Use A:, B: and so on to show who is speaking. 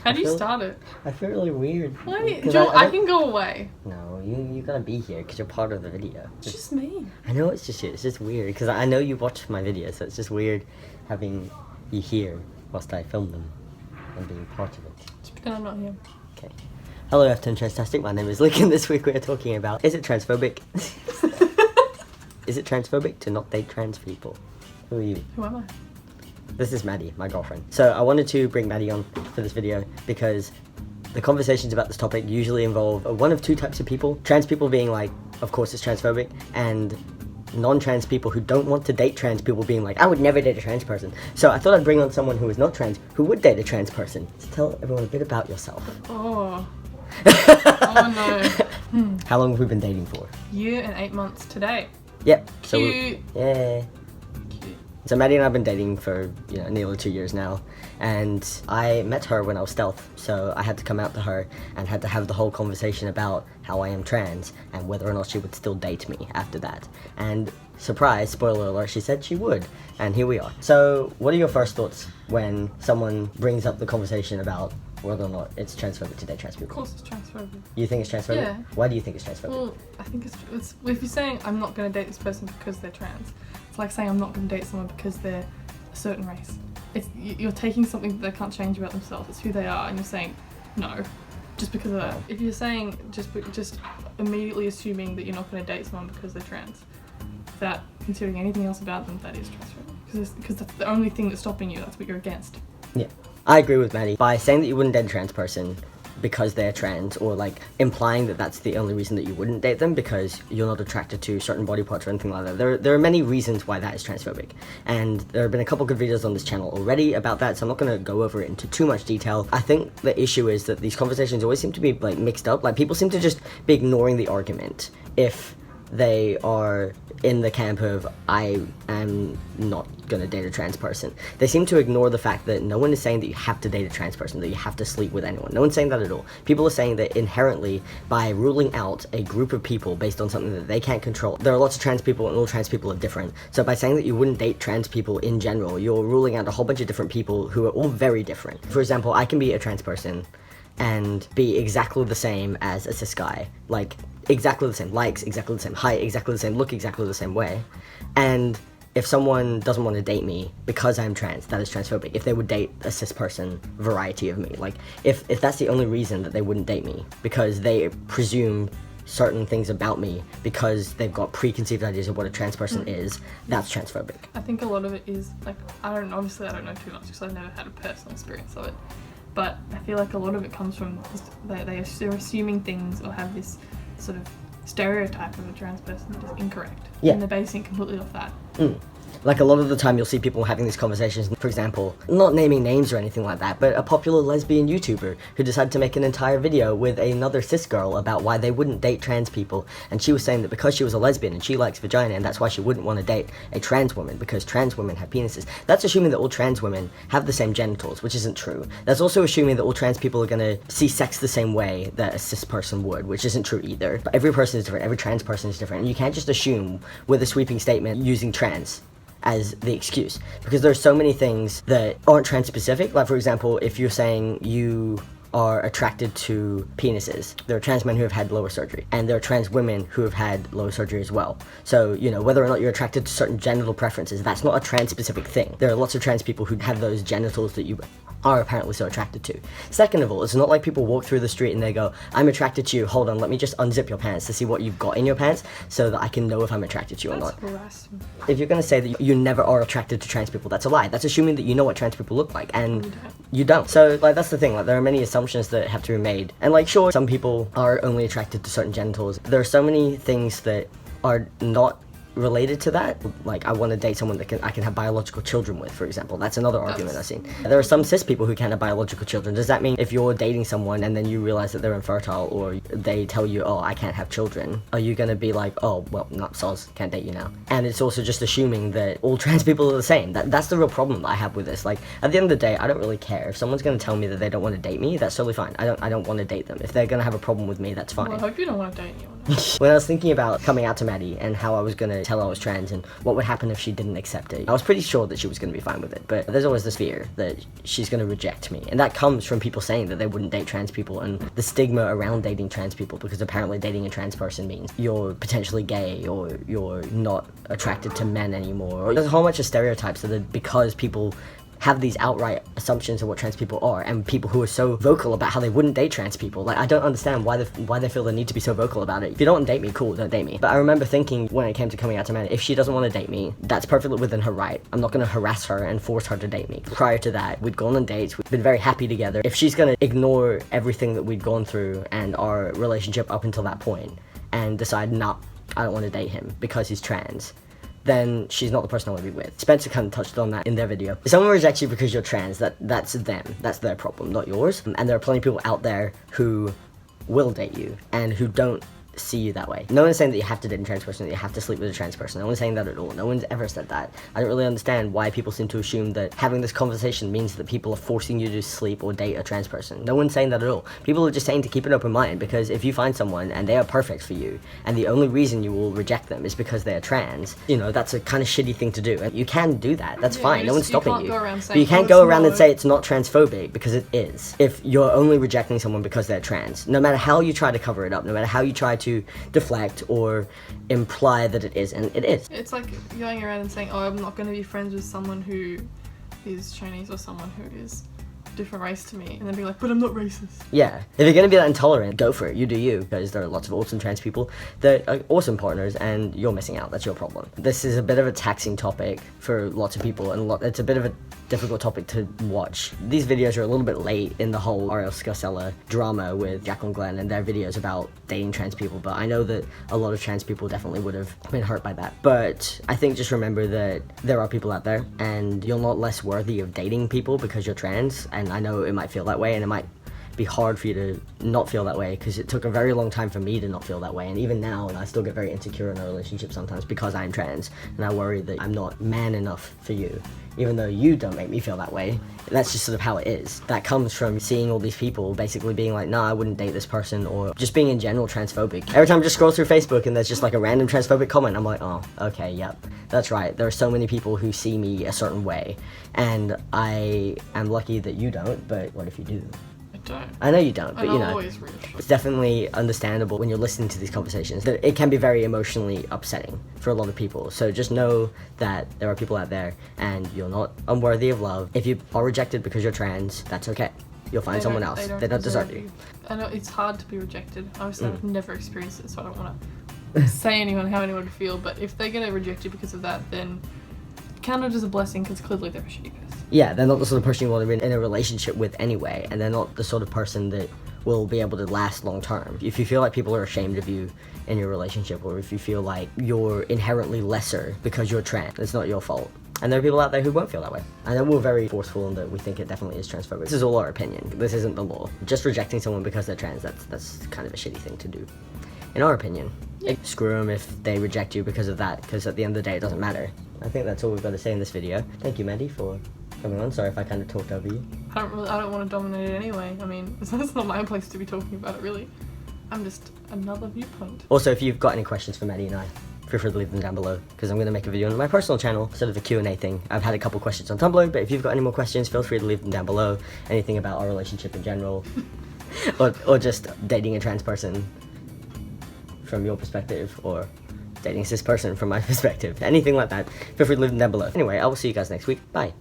A: How do you start it?
B: I feel really weird.
A: Why? Joel, I can go away.
B: No, you gotta be here because you're part of the video.
A: It's just me.
B: I know it's just you. It's just weird because I know you watch my videos, so it's just weird having you here whilst I film them and being part of it.
A: Just pretend I'm not here.
B: Okay. Hello, F10 Transtastic. My name is Luke, and this week we are talking about: is it transphobic? Is it transphobic to not date trans people? Who are you?
A: Who am I?
B: This is Maddie, my girlfriend. So I wanted to bring Maddie on for this video because the conversations about this topic usually involve one of two types of people. Trans people being like, of course it's transphobic, and non-trans people who don't want to date trans people being like, I would never date a trans person. So I thought I'd bring on someone who is not trans, who would date a trans person. So tell everyone a bit about yourself.
A: Oh. Oh no.
B: How long have we been dating for?
A: Year and 8 months today.
B: Yep.
A: Cute.
B: Yeah. So Maddie and I have been dating for, nearly 2 years now, and I met her when I was stealth, so I had to come out to her and had to have the whole conversation about how I am trans and whether or not she would still date me after that. And surprise, spoiler alert, she said she would, and here we are. So what are your first thoughts when someone brings up the conversation about whether or not it's transphobic to date trans people?
A: Of course it's transphobic.
B: You think it's transphobic?
A: Yeah.
B: Why do you think it's transphobic?
A: Well, I think it's if you're saying I'm not going to date this person because they're trans, it's like saying I'm not going to date someone because they're a certain race. You're taking something that they can't change about themselves. It's who they are, and you're saying no, just because of that. If you're saying just immediately assuming that you're not going to date someone because they're trans, without considering anything else about them, that is transphobic. Because that's the only thing that's stopping you. That's what you're against.
B: Yeah. I agree with Maddie. By saying that you wouldn't date a trans person because they're trans, or like implying that that's the only reason that you wouldn't date them because you're not attracted to certain body parts or anything like that. There are many reasons why that is transphobic, and there have been a couple good videos on this channel already about that, so I'm not going to go over it into too much detail. I think the issue is that these conversations always seem to be like mixed up. Like people seem to just be ignoring the argument if they are in the camp of I am not gonna date a trans person. They seem to ignore the fact that no one is saying that you have to date a trans person, that you have to sleep with anyone. No one's saying that at all. People are saying that inherently, by ruling out a group of people based on something that they can't control, there are lots of trans people and all trans people are different. So by saying that you wouldn't date trans people in general, you're ruling out a whole bunch of different people who are all very different. For example, I can be a trans person and be exactly the same as a cis guy. Like, exactly the same likes, exactly the same height, exactly the same look, exactly the same way. And if someone doesn't want to date me because I'm trans, that is transphobic. If they would date a cis person variety of me, like if that's the only reason that they wouldn't date me because they presume certain things about me because they've got preconceived ideas of what a trans person is, that's transphobic.
A: I think a lot of it is like, obviously I don't know too much because I've never had a personal experience of it, but I feel like a lot of it comes from they're assuming things or have this sort of stereotype of a trans person that is incorrect.
B: Yeah.
A: And they're basing it completely off that.
B: Like a lot of the time you'll see people having these conversations, for example, not naming names or anything like that, but a popular lesbian YouTuber who decided to make an entire video with another cis girl about why they wouldn't date trans people, and she was saying that because she was a lesbian and she likes vagina and that's why she wouldn't want to date a trans woman because trans women have penises. That's assuming that all trans women have the same genitals, which isn't true. That's also assuming that all trans people are going to see sex the same way that a cis person would, which isn't true either. But every person is different, every trans person is different, and you can't just assume with a sweeping statement using trans as the excuse, because there are so many things that aren't trans specific. Like for example, if you're saying you are attracted to penises, there are trans men who have had lower surgery, and there are trans women who have had lower surgery as well. So, whether or not you're attracted to certain genital preferences, that's not a trans specific thing. There are lots of trans people who have those genitals that you are apparently so attracted to. Second of all, it's not like people walk through the street and they go, I'm attracted to you, hold on, let me just unzip your pants to see what you've got in your pants so that I can know if I'm attracted to you or not.
A: Harassment.
B: If you're going to say that you never are attracted to trans people, that's a lie. That's assuming that you know what trans people look like, and you don't. So, that's the thing. There are many assumptions that have to be made. And, sure, some people are only attracted to certain genitals. There are so many things that are not related to that. Like, I want to date someone that I can have biological children with, for example. That's another argument I've seen. There are some cis people who can't have biological children. Does that mean if you're dating someone and then you realize that they're infertile, or they tell you, oh, I can't have children, are you going to be like, oh, well, not soz, can't date you now? And it's also just assuming that all trans people are the same. That's the real problem that I have with this. Like, at the end of the day, I don't really care. If someone's going to tell me that they don't want to date me, that's totally fine. I don't want to date them. If they're going to have a problem with me, that's fine.
A: Well, I hope you don't want to date anyone.
B: When I was thinking about coming out to Maddie and how I was gonna tell her I was trans and what would happen if she didn't accept it, I was pretty sure that she was gonna be fine with it, but there's always this fear that she's gonna reject me. And that comes from people saying that they wouldn't date trans people and the stigma around dating trans people, because apparently dating a trans person means you're potentially gay or you're not attracted to men anymore. There's a whole bunch of stereotypes that are because people have these outright assumptions of what trans people are, and people who are so vocal about how they wouldn't date trans people. Like, I don't understand why they feel the need to be so vocal about it. If you don't want to date me, cool, don't date me. But I remember thinking when it came to coming out to Maddie, if she doesn't want to date me, that's perfectly within her right. I'm not going to harass her and force her to date me. Prior to that, we'd gone on dates, we'd been very happy together. If she's going to ignore everything that we'd gone through and our relationship up until that point and decide, nah, I don't want to date him because he's trans, then she's not the person I want to be with. Spencer kind of touched on that in their video. If someone rejects you because you're trans, that's them. That's their problem, not yours. And there are plenty of people out there who will date you and who don't see you that way. No one's saying that you have to date a trans person, that you have to sleep with a trans person. No one's saying that at all. No one's ever said that. I don't really understand why people seem to assume that having this conversation means that people are forcing you to sleep or date a trans person. No one's saying that at all. People are just saying to keep an open mind, because if you find someone and they are perfect for you and the only reason you will reject them is because they're trans, you know, that's a kind of shitty thing to do. And you can do that. That's fine. No one's stopping you. But you can't go around and say it's not transphobic, because it is. If you're only rejecting someone because they're trans, no matter how you try to cover it up, no matter how you try to deflect or imply that it is, and it is.
A: It's like going around and saying, oh, I'm not going to be friends with someone who is Chinese or someone who is different race to me, and then be like, but I'm not racist.
B: Yeah, if you're gonna be that intolerant, go for it. You do you, because there are lots of awesome trans people that are awesome partners, and you're missing out. That's your problem. This is a bit of a taxing topic for lots of people, and it's a bit of a difficult topic to watch. These videos are a little bit late in the whole Ariel Scarcella drama with Jacqueline Glenn and their videos about dating trans people, but I know that a lot of trans people definitely would have been hurt by that. But I think just remember that there are people out there, and you're not less worthy of dating people because you're trans. And I know it might feel that way, and it might be hard for you to not feel that way, because it took a very long time for me to not feel that way, and even now I still get very insecure in a relationship sometimes because I'm trans, and I worry that I'm not man enough for you, even though you don't make me feel that way. That's just sort of how it is. That comes from seeing all these people basically being like, nah, I wouldn't date this person, or just being in general transphobic. Every time I just scroll through Facebook and there's just like a random transphobic comment, I'm like, oh, okay, yep, that's right. There are so many people who see me a certain way, and I am lucky that you don't, but what if you do?
A: Don't.
B: I know you don't, but you know,
A: always reassured.
B: It's definitely understandable when you're listening to these conversations that it can be very emotionally upsetting for a lot of people. So just know that there are people out there, and you're not unworthy of love. If you are rejected because you're trans, that's okay. You'll find someone else. They don't deserve you.
A: I know it's hard to be rejected. Obviously, I've never experienced it, so I don't want to say how anyone would feel. But if they're gonna reject you because of that, then count it as a blessing, because clearly they're a shitty person.
B: Yeah, they're not the sort of person you want to be in a relationship with anyway, and they're not the sort of person that will be able to last long term. If you feel like people are ashamed of you in your relationship, or if you feel like you're inherently lesser because you're trans, it's not your fault. And there are people out there who won't feel that way. I know we're very forceful in that we think it definitely is transphobic. This is all our opinion. This isn't the law. Just rejecting someone because they're trans, that's kind of a shitty thing to do, in our opinion. Yeah. Screw them if they reject you because of that, because at the end of the day, it doesn't matter. I think that's all we've got to say in this video. Thank you, Maddie, for coming on. Sorry if I kind of talked over you.
A: I don't want to dominate it anyway. I mean, it's not my place to be talking about it, really. I'm just another viewpoint.
B: Also, if you've got any questions for Maddie and I, feel free to leave them down below, because I'm going to make a video on my personal channel, sort of a Q&A thing. I've had a couple questions on Tumblr, but if you've got any more questions, feel free to leave them down below. Anything about our relationship in general, or just dating a trans person from your perspective, or dating a cis person from my perspective. Anything like that, feel free to leave them down below. Anyway, I will see you guys next week. Bye.